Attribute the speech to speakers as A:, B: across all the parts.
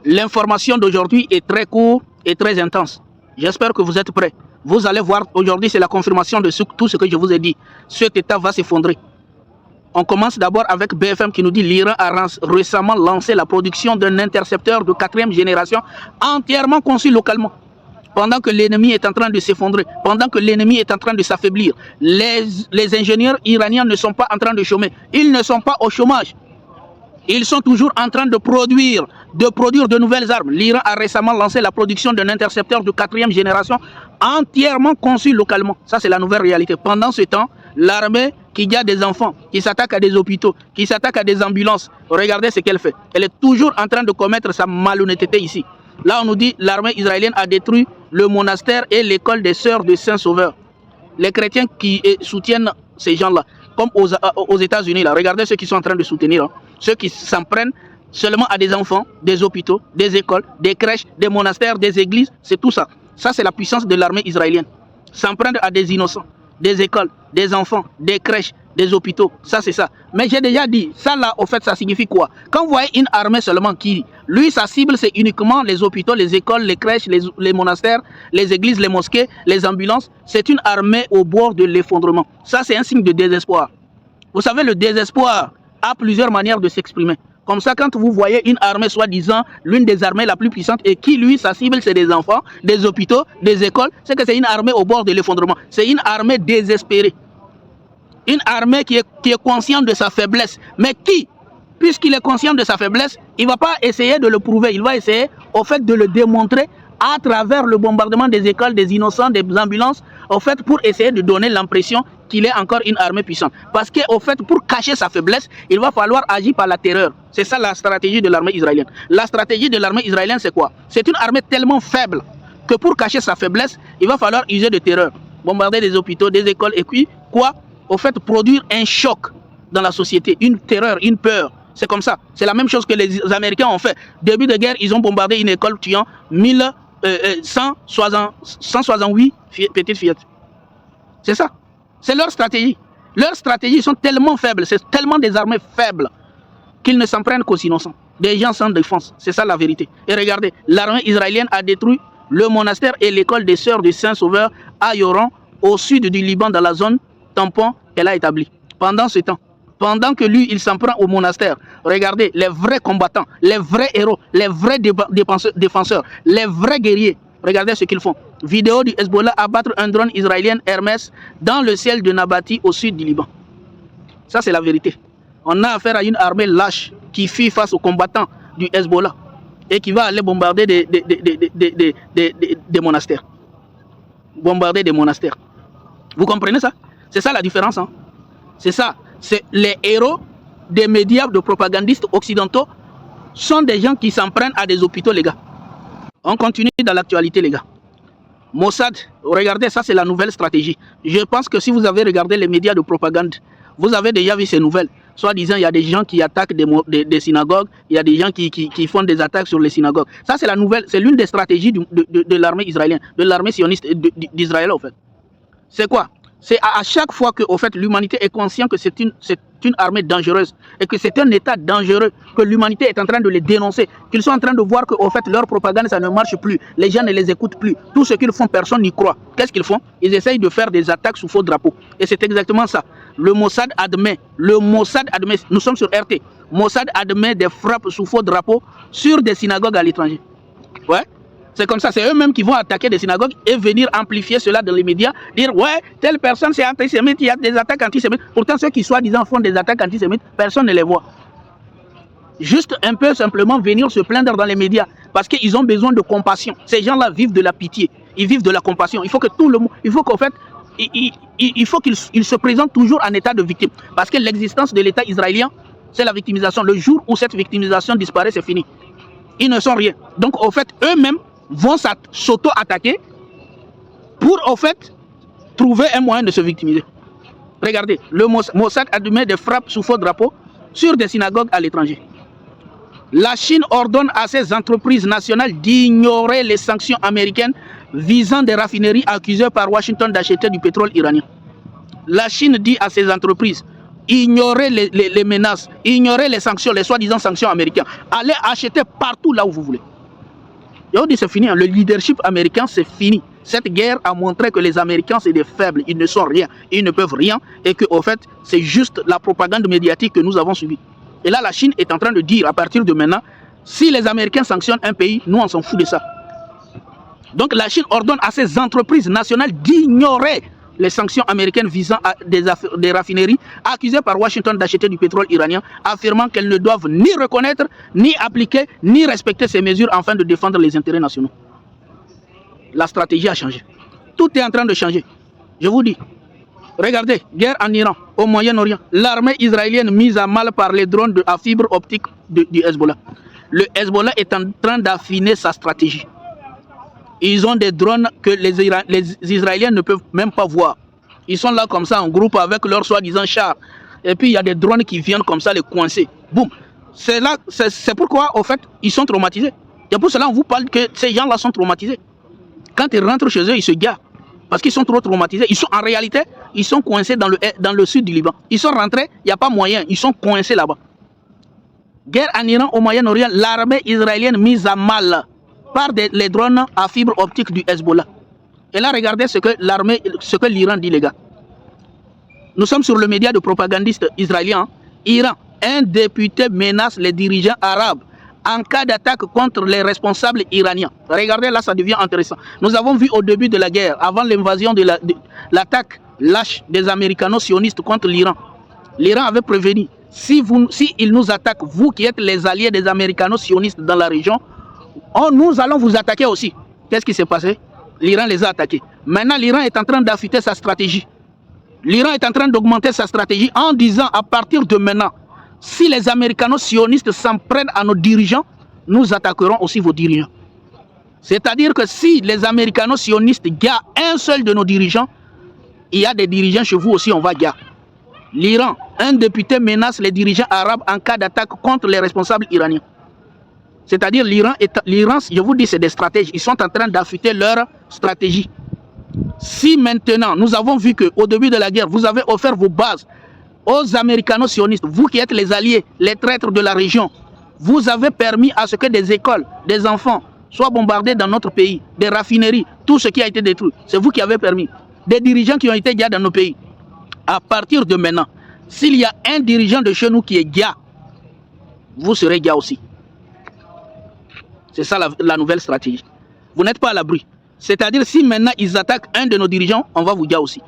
A: L'information d'aujourd'hui est très courte et très intense. J'espère que vous êtes prêts. Vous allez voir, aujourd'hui, c'est la confirmation de tout ce que je vous ai dit. Cet État va s'effondrer. On commence d'abord avec BFM qui nous dit l'Iran a récemment lancé la production d'un intercepteur de 4e génération entièrement conçu localement. Pendant que l'ennemi est en train de s'effondrer, pendant que l'ennemi est en train de s'affaiblir, les ingénieurs iraniens ne sont pas en train de chômer. Ils ne sont pas au chômage. Ils sont toujours en train de produire de nouvelles armes. l'Iran a récemment lancé la production d'un intercepteur de 4e génération entièrement conçu localement. Ça, c'est la nouvelle réalité. Pendant ce temps, l'armée qui a des enfants, qui s'attaque à des hôpitaux, qui s'attaque à des ambulances, regardez ce qu'elle fait. Elle est toujours en train de commettre sa malhonnêteté ici. Là, on nous dit l'armée israélienne a détruit le monastère et l'école des sœurs de Saint-Sauveur. Les chrétiens qui soutiennent ces gens-là, comme aux États-Unis, là, regardez ceux qui sont en train de soutenir, hein. Ceux qui s'en prennent seulement à des enfants, des hôpitaux, des écoles, des crèches, des monastères, des églises, c'est tout ça. Ça, c'est la puissance de l'armée israélienne. S'en prendre à des innocents, des écoles, des enfants, des crèches, des hôpitaux, ça c'est ça. Mais j'ai déjà dit, ça là, au fait, ça signifie quoi? Quand vous voyez une armée seulement qui, lui, sa cible, c'est uniquement les hôpitaux, les écoles, les crèches, les monastères, les églises, les mosquées, les ambulances, c'est une armée au bord de l'effondrement. Ça, c'est un signe de désespoir. Vous savez, le désespoir a plusieurs manières de s'exprimer. Comme ça, quand vous voyez une armée soi-disant l'une des armées la plus puissantes et qui, lui, sa cible, c'est des enfants, des hôpitaux, des écoles, c'est que c'est une armée au bord de l'effondrement. C'est une armée désespérée. Une armée qui est consciente de sa faiblesse. Mais qui, puisqu'il est conscient de sa faiblesse, il ne va pas essayer de le prouver. Il va essayer, au fait, de le démontrer à travers le bombardement des écoles, des innocents, des ambulances, au fait, pour essayer de donner l'impression qu'il est encore une armée puissante. Parce qu'au fait, pour cacher sa faiblesse, il va falloir agir par la terreur. C'est ça la stratégie de l'armée israélienne. La stratégie de l'armée israélienne, c'est quoi? C'est une armée tellement faible que pour cacher sa faiblesse, il va falloir user de terreur. Bombarder des hôpitaux, des écoles, et puis, quoi? Au fait, produire un choc dans la société, une terreur, une peur. C'est comme ça. C'est la même chose que les Américains ont fait. Début de guerre, ils ont bombardé une école tuant 168 petites fillettes. C'est ça. C'est leur stratégie. Leurs stratégies sont tellement faibles, c'est tellement des armées faibles qu'ils ne s'en prennent qu'aux innocents. Des gens sans défense. C'est ça la vérité. Et regardez, l'armée israélienne a détruit le monastère et l'école des sœurs du Saint-Sauveur à Yoron, au sud du Liban, dans la zone tampon qu'elle a établie. Pendant ce temps, pendant que lui, il s'en prend au monastère, regardez, les vrais combattants, les vrais héros, les vrais défenseurs, les vrais guerriers, regardez ce qu'ils font. Vidéo du Hezbollah abattre un drone israélien Hermès dans le ciel de Nabati au sud du Liban. Ça, c'est la vérité. On a affaire à une armée lâche qui fuit face aux combattants du Hezbollah et qui va aller bombarder des monastères. Bombarder des monastères. Vous comprenez ça? C'est ça la différence. Hein? C'est ça. C'est les héros des médias de propagandistes occidentaux sont des gens qui s'en prennent à des hôpitaux, les gars. On continue dans l'actualité, les gars. Mossad, regardez, ça c'est la nouvelle stratégie. Je pense que si vous avez regardé les médias de propagande, vous avez déjà vu ces nouvelles. Soit disant, il y a des gens qui attaquent des synagogues, il y a des gens qui font des attaques sur les synagogues. Ça c'est la nouvelle, c'est l'une des stratégies de l'armée israélienne, de l'armée sioniste d'Israël, en fait. C'est quoi? C'est à chaque fois que, au fait, l'humanité est consciente que c'est une armée dangereuse et que c'est un état dangereux, que l'humanité est en train de les dénoncer, qu'ils sont en train de voir que, au fait, leur propagande, ça ne marche plus. Les gens ne les écoutent plus. Tout ce qu'ils font, personne n'y croit. Qu'est-ce qu'ils font? Ils essayent de faire des attaques sous faux drapeau. Et c'est exactement ça. Le Mossad admet, nous sommes sur RT, Mossad admet des frappes sous faux drapeau sur des synagogues à l'étranger. Ouais. C'est comme ça, c'est eux-mêmes qui vont attaquer des synagogues et venir amplifier cela dans les médias, dire ouais, telle personne c'est antisémite, il y a des attaques antisémites. Pourtant, ceux qui soi-disant font des attaques antisémites, personne ne les voit. Juste un peu simplement venir se plaindre dans les médias parce qu'ils ont besoin de compassion. Ces gens-là vivent de la pitié, ils vivent de la compassion. Il faut que tout le monde, il faut qu'en fait, il faut qu'ils se présentent toujours en état de victime. Parce que l'existence de l'État israélien, c'est la victimisation. Le jour où cette victimisation disparaît, c'est fini. Ils ne sont rien. Donc, au fait, eux-mêmes vont s'auto-attaquer pour, au fait, trouver un moyen de se victimiser. Regardez, le Mossad admet des frappes sous faux drapeau sur des synagogues à l'étranger. La Chine ordonne à ses entreprises nationales d'ignorer les sanctions américaines visant des raffineries accusées par Washington d'acheter du pétrole iranien. La Chine dit à ses entreprises, ignorez les menaces, ignorez les sanctions, les soi-disant sanctions américaines. Allez acheter partout là où vous voulez. Et on dit c'est fini, hein. Le leadership américain c'est fini. Cette guerre a montré que les Américains c'est des faibles, ils ne sont rien, ils ne peuvent rien et que au fait c'est juste la propagande médiatique que nous avons subie. Et là la Chine est en train de dire à partir de maintenant, si les Américains sanctionnent un pays, nous on s'en fout de ça. Donc la Chine ordonne à ses entreprises nationales d'ignorer les sanctions américaines visant à des raffineries accusées par Washington d'acheter du pétrole iranien, affirmant qu'elles ne doivent ni reconnaître, ni appliquer, ni respecter ces mesures afin de défendre les intérêts nationaux. La stratégie a changé. Tout est en train de changer. Je vous dis, regardez, guerre en Iran, au Moyen-Orient, l'armée israélienne mise à mal par les drones à fibre optique du Hezbollah. Le Hezbollah est en train d'affiner sa stratégie. Ils ont des drones que les Israéliens ne peuvent même pas voir. Ils sont là comme ça en groupe avec leurs soi-disant chars. Et puis il y a des drones qui viennent comme ça les coincer. Boum. C'est pourquoi, au fait, ils sont traumatisés. Et pour cela, on vous parle que ces gens-là sont traumatisés. Quand ils rentrent chez eux, ils se garent. Parce qu'ils sont trop traumatisés. En réalité, ils sont coincés dans le sud du Liban. Ils sont rentrés, il n'y a pas moyen. Ils sont coincés là-bas. Guerre en Iran, au Moyen-Orient, l'armée israélienne mise à mal par les drones à fibre optique du Hezbollah. Et là, regardez ce que l'Iran dit, les gars. Nous sommes sur le média de propagandistes israéliens. Iran, un député menace les dirigeants arabes en cas d'attaque contre les responsables iraniens. Regardez, là, ça devient intéressant. Nous avons vu au début de la guerre, avant l'invasion de l'attaque lâche des américano-sionistes contre l'Iran. L'Iran avait prévenu, si ils nous attaquent, vous qui êtes les alliés des américano-sionistes dans la région, nous allons vous attaquer aussi. Qu'est-ce qui s'est passé? L'Iran les a attaqués. Maintenant, l'Iran est en train d'affûter sa stratégie. L'Iran est en train d'augmenter sa stratégie en disant, à partir de maintenant, si les américano-sionistes s'en prennent à nos dirigeants, nous attaquerons aussi vos dirigeants. C'est-à-dire que si les américano-sionistes gardent un seul de nos dirigeants, il y a des dirigeants chez vous aussi, on va garder. L'Iran, un député menace les dirigeants arabes en cas d'attaque contre les responsables iraniens. C'est-à-dire l'Iran, je vous dis, c'est des stratèges. Ils sont en train d'affûter leur stratégie. Si maintenant, nous avons vu qu'au début de la guerre, vous avez offert vos bases aux américano-sionistes, vous qui êtes les alliés, les traîtres de la région, vous avez permis à ce que des écoles, des enfants soient bombardés dans notre pays, des raffineries, tout ce qui a été détruit. C'est vous qui avez permis. Des dirigeants qui ont été gars dans nos pays. À partir de maintenant, s'il y a un dirigeant de chez nous qui est gars, vous serez gars aussi. C'est ça la nouvelle stratégie. Vous n'êtes pas à l'abri. C'est-à-dire, si maintenant ils attaquent un de nos dirigeants, on va vous gars aussi.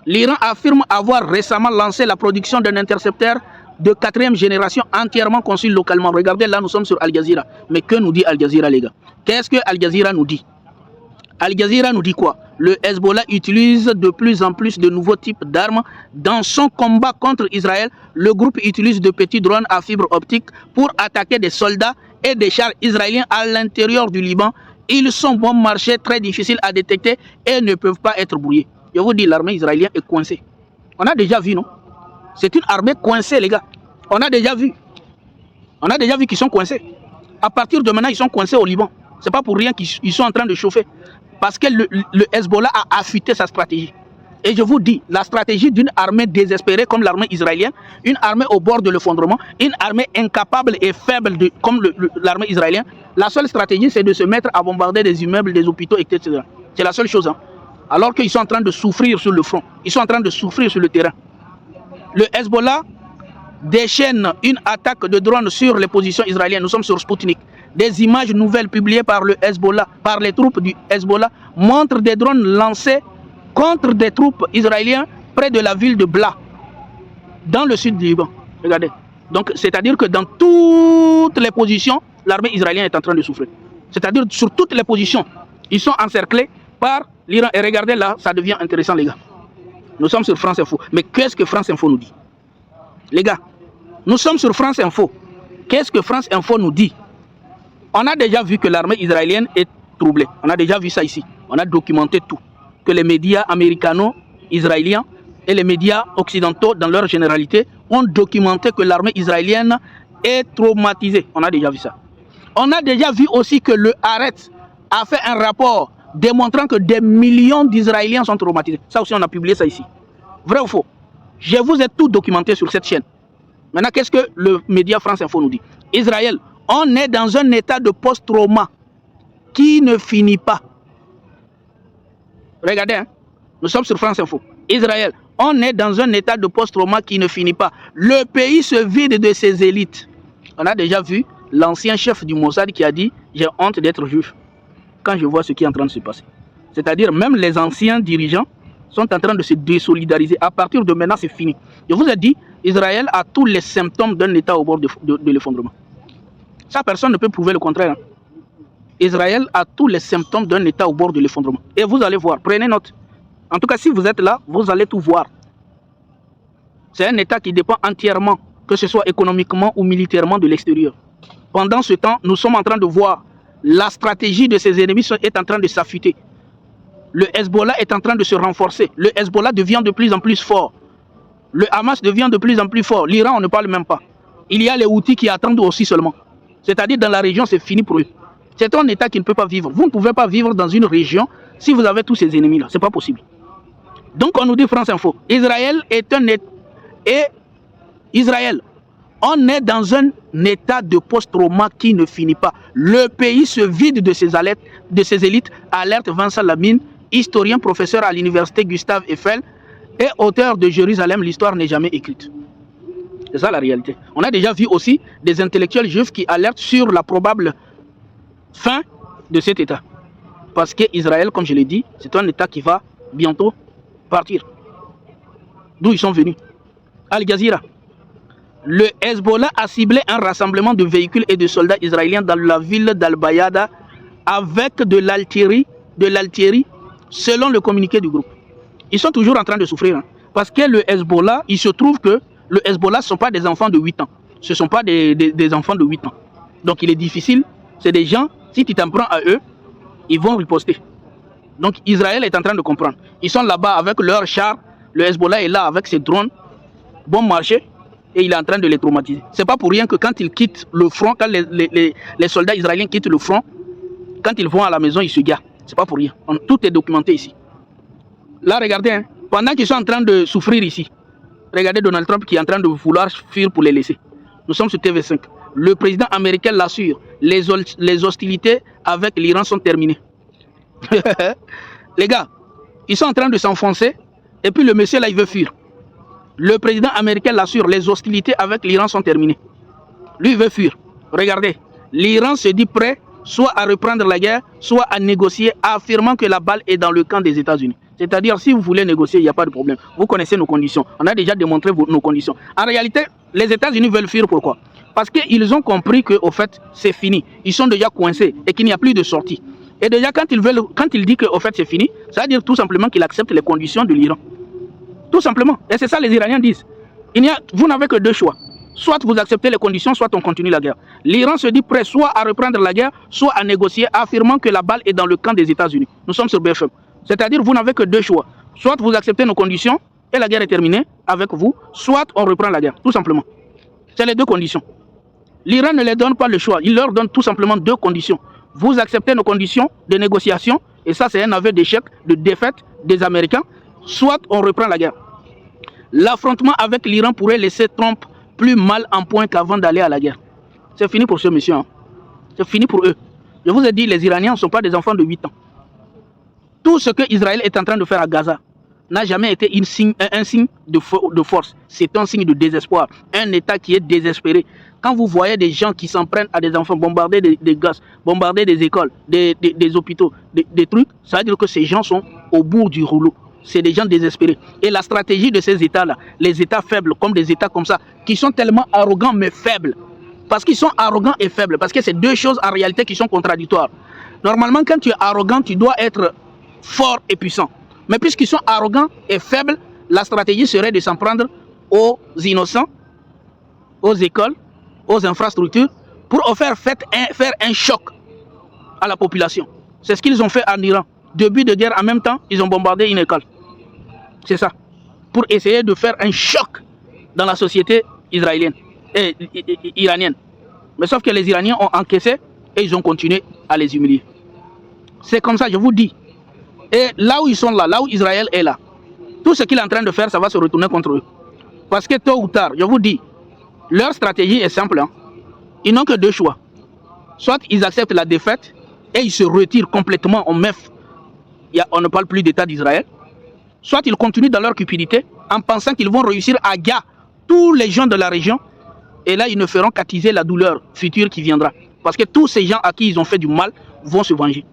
A: L'Iran affirme avoir récemment lancé la production d'un intercepteur de 4e génération entièrement conçu localement. Regardez, là, nous sommes sur Al Jazeera. Mais que nous dit Al Jazeera, les gars? Qu'est-ce que Al Jazeera nous dit? Al Jazeera nous dit quoi? Le Hezbollah utilise de plus en plus de nouveaux types d'armes. Dans son combat contre Israël, le groupe utilise de petits drones à fibre optique pour attaquer des soldats et des chars israéliens à l'intérieur du Liban. Ils sont bon marché, très difficiles à détecter et ne peuvent pas être brouillés. Je vous dis, l'armée israélienne est coincée. On a déjà vu, non? C'est une armée coincée, les gars. On a déjà vu. On a déjà vu qu'ils sont coincés. À partir de maintenant, ils sont coincés au Liban. C'est pas pour rien qu'ils sont en train de chauffer. Parce que le Hezbollah a affûté sa stratégie. Et je vous dis, la stratégie d'une armée désespérée comme l'armée israélienne, une armée au bord de l'effondrement, une armée incapable et faible comme l'armée israélienne, la seule stratégie, c'est de se mettre à bombarder des immeubles, des hôpitaux, etc. C'est la seule chose. Hein. Alors qu'ils sont en train de souffrir sur le front. Ils sont en train de souffrir sur le terrain. Le Hezbollah déchaîne une attaque de drones sur les positions israéliennes. Nous sommes sur Sputnik. Des images nouvelles publiées par le Hezbollah, par les troupes du Hezbollah, montrent des drones lancés contre des troupes israéliennes près de la ville de Bla, dans le sud du Liban. Regardez. Donc, c'est-à-dire que dans toutes les positions, l'armée israélienne est en train de souffrir. C'est-à-dire sur toutes les positions, ils sont encerclés par l'Iran. Et regardez là, ça devient intéressant, les gars. Nous sommes sur France Info. Mais qu'est-ce que France Info nous dit? Les gars, nous sommes sur France Info. Qu'est-ce que France Info nous dit? On a déjà vu que l'armée israélienne est troublée. On a déjà vu ça ici. On a documenté tout. Que les médias américano-israéliens et les médias occidentaux, dans leur généralité, ont documenté que l'armée israélienne est traumatisée. On a déjà vu ça. On a déjà vu aussi que le Haaretz a fait un rapport démontrant que des millions d'Israéliens sont traumatisés. Ça aussi, on a publié ça ici. Vrai ou faux? Je vous ai tout documenté sur cette chaîne. Maintenant, qu'est-ce que le média France Info nous dit? Israël, on est dans un état de post-trauma qui ne finit pas. Regardez, hein? Nous sommes sur France Info. Israël, on est dans un état de post-trauma qui ne finit pas. Le pays se vide de ses élites. On a déjà vu l'ancien chef du Mossad qui a dit « J'ai honte d'être juif » quand je vois ce qui est en train de se passer. C'est-à-dire même les anciens dirigeants sont en train de se désolidariser. À partir de maintenant, c'est fini. Je vous ai dit, Israël a tous les symptômes d'un état au bord de l'effondrement. Ça, personne ne peut prouver le contraire. Hein. Israël a tous les symptômes d'un état au bord de l'effondrement. Et vous allez voir, prenez note. En tout cas, si vous êtes là, vous allez tout voir. C'est un état qui dépend entièrement, que ce soit économiquement ou militairement, de l'extérieur. Pendant ce temps, nous sommes en train de voir la stratégie de ses ennemis est en train de s'affûter. Le Hezbollah est en train de se renforcer. Le Hezbollah devient de plus en plus fort. Le Hamas devient de plus en plus fort. L'Iran, on ne parle même pas. Il y a les Houthis qui attendent aussi seulement. C'est-à-dire dans la région, c'est fini pour eux. C'est un état qui ne peut pas vivre. Vous ne pouvez pas vivre dans une région si vous avez tous ces ennemis-là. Ce n'est pas possible. Donc on nous dit France Info. Israël est un état. Et Israël, on est dans un état de post-trauma qui ne finit pas. Le pays se vide de ses élites, alerte Vincent Lamine, historien, professeur à l'université Gustave Eiffel et auteur de Jérusalem, l'histoire n'est jamais écrite. C'est ça la réalité. On a déjà vu aussi des intellectuels juifs qui alertent sur la probable fin de cet état. Parce qu'Israël, comme je l'ai dit, c'est un état qui va bientôt partir. D'où ils sont venus. Al Jazeera. Le Hezbollah a ciblé un rassemblement de véhicules et de soldats israéliens dans la ville d'Al-Bayada avec de l'altillerie, selon le communiqué du groupe. Ils sont toujours en train de souffrir. Hein, parce que le Hezbollah, il se trouve que le Hezbollah ne sont pas des enfants de 8 ans. Ce ne sont pas des enfants de 8 ans. Donc il est difficile. C'est des gens, si tu t'en prends à eux, ils vont riposter. Donc Israël est en train de comprendre. Ils sont là-bas avec leurs chars. Le Hezbollah est là avec ses drones. Bon marché. Et il est en train de les traumatiser. C'est pas pour rien que quand ils quittent le front, quand les soldats israéliens quittent le front, quand ils vont à la maison, ils se garent. C'est pas pour rien. Tout est documenté ici. Là, regardez, hein, pendant qu'ils sont en train de souffrir ici, regardez Donald Trump qui est en train de vouloir fuir pour les laisser. Nous sommes sur TV5. Le président américain l'assure, les hostilités avec l'Iran sont terminées. Les gars, ils sont en train de s'enfoncer et puis le monsieur là, il veut fuir. Le président américain l'assure, les hostilités avec l'Iran sont terminées. Lui, il veut fuir. Regardez, l'Iran se dit prêt soit à reprendre la guerre, soit à négocier, affirmant que la balle est dans le camp des États-Unis. C'est-à-dire, si vous voulez négocier, il n'y a pas de problème. Vous connaissez nos conditions. On a déjà démontré nos conditions. En réalité, les États-Unis veulent fuir. Pourquoi? Parce qu'ils ont compris qu'au fait, c'est fini. Ils sont déjà coincés et qu'il n'y a plus de sortie. Et déjà, quand il dit qu'au fait, c'est fini, ça veut dire tout simplement qu'il accepte les conditions de l'Iran. Tout simplement. Et c'est ça les Iraniens disent. Vous n'avez que deux choix. Soit vous acceptez les conditions, soit on continue la guerre. L'Iran se dit prêt soit à reprendre la guerre, soit à négocier, affirmant que la balle est dans le camp des États-Unis. Nous sommes sur BFM. C'est-à-dire vous n'avez que deux choix. Soit vous acceptez nos conditions et la guerre est terminée avec vous, soit on reprend la guerre. Tout simplement. C'est les deux conditions. L'Iran ne leur donne pas le choix. Il leur donne tout simplement deux conditions. Vous acceptez nos conditions de négociation, et ça c'est un aveu d'échec, de défaite des Américains, soit on reprend la guerre. L'affrontement avec l'Iran pourrait laisser Trump plus mal en point qu'avant d'aller à la guerre. C'est fini pour ce monsieur. Hein. C'est fini pour eux. Je vous ai dit, les Iraniens ne sont pas des enfants de 8 ans. Tout ce que Israël est en train de faire à Gaza n'a jamais été un signe de force. C'est un signe de désespoir. Un État qui est désespéré. Quand vous voyez des gens qui s'en prennent à des enfants, bombarder des gosses, bombarder des écoles, des hôpitaux, des trucs, ça veut dire que ces gens sont au bout du rouleau. C'est des gens désespérés. Et la stratégie de ces États-là, les États faibles, comme des États comme ça, qui sont tellement arrogants mais faibles. Parce qu'ils sont arrogants et faibles. Parce que c'est deux choses en réalité qui sont contradictoires. Normalement, quand tu es arrogant, tu dois être fort et puissant. Mais puisqu'ils sont arrogants et faibles, la stratégie serait de s'en prendre aux innocents, aux écoles, aux infrastructures, pour faire un choc à la population. C'est ce qu'ils ont fait en Iran. Début de guerre, en même temps, ils ont bombardé une école. C'est ça. Pour essayer de faire un choc dans la société israélienne et iranienne. Mais sauf que les Iraniens ont encaissé et ils ont continué à les humilier. C'est comme ça, je vous dis. Et là où ils sont là où Israël est là, tout ce qu'il est en train de faire, ça va se retourner contre eux. Parce que tôt ou tard, je vous dis, leur stratégie est simple. Hein. Ils n'ont que deux choix. Soit ils acceptent la défaite et ils se retirent complètement en MEF. On ne parle plus d'État d'Israël. Soit ils continuent dans leur cupidité en pensant qu'ils vont réussir à gagner tous les gens de la région. Et là, ils ne feront qu'attiser la douleur future qui viendra. Parce que tous ces gens à qui ils ont fait du mal vont se venger.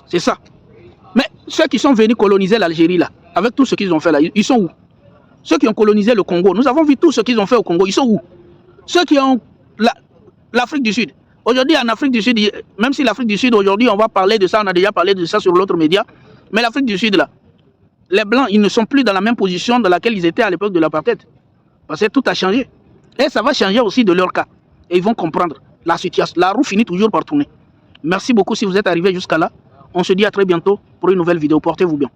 A: C'est ça. Mais ceux qui sont venus coloniser l'Algérie, là, avec tout ce qu'ils ont fait là, ils sont où? Ceux qui ont colonisé le Congo, nous avons vu tout ce qu'ils ont fait au Congo, ils sont où? Ceux qui ont l'Afrique du Sud. Aujourd'hui, en Afrique du Sud, même si l'Afrique du Sud, aujourd'hui, on va parler de ça, on a déjà parlé de ça sur l'autre média, mais l'Afrique du Sud, là, les Blancs, ils ne sont plus dans la même position dans laquelle ils étaient à l'époque de l'apartheid. Parce que tout a changé. Et ça va changer aussi de leur cas. Et ils vont comprendre la situation. La roue finit toujours par tourner. Merci beaucoup si vous êtes arrivé jusqu'à là. On se dit à très bientôt pour une nouvelle vidéo. Portez-vous bien.